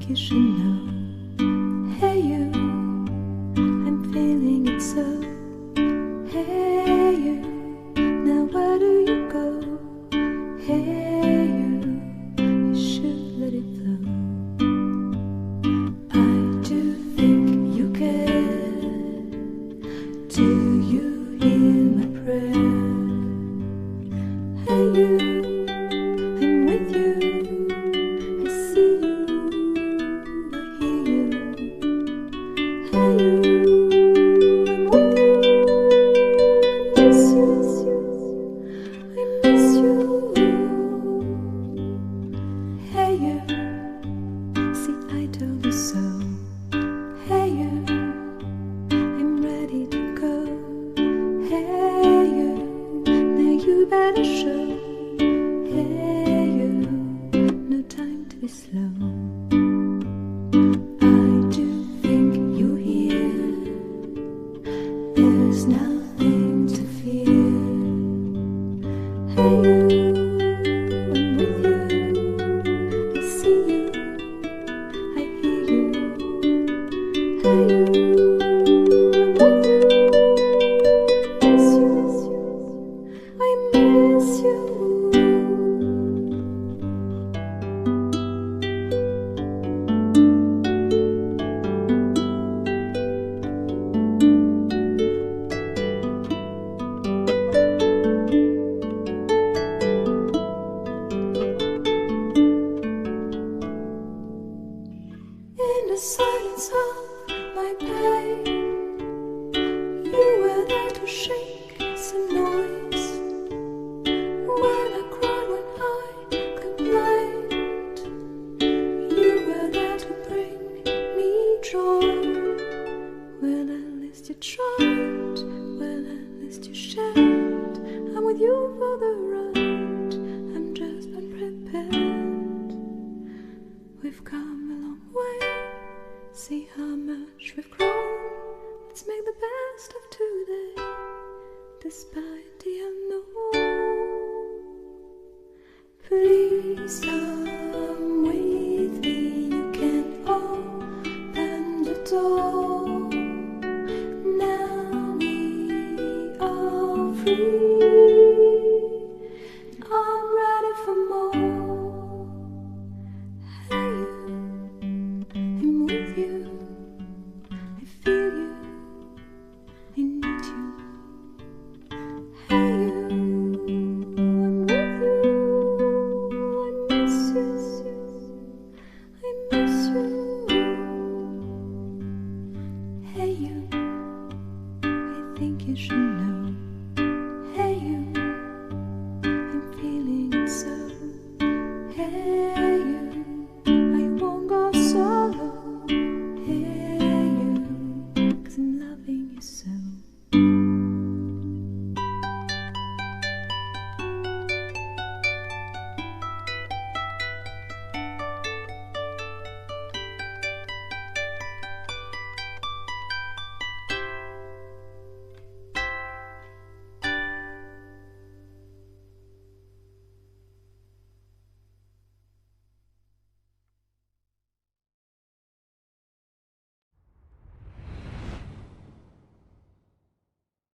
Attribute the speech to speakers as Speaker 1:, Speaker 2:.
Speaker 1: you should know. Hey you, I'm feeling it so. Hey you, now where do you go? Hey you should let it flow. I do think you care. Do you hear my prayer? Hey you, I'm with you. I see you, I hear you. Hey you, I'm with you. I miss you, I miss you. Hey you, see I told you so. Hey you, I'm ready to go. Hey you, now you better show. Hey you, no time to be slow. I do think you hear. There's nothing to fear. Hey you, I'm with you. I see you, I hear you. Hey you, I'm with you. Miss you, I miss you. In the silence of my pain, you were there to shake some noise. When I cried, when I complained, you were there to bring me joy. Well, at least you tried, well, at least you shared. I'm with you for the ride, I'm just unprepared. We've come a long way, see how much we've grown. Let's make the best of today, despite the unknown. Please don't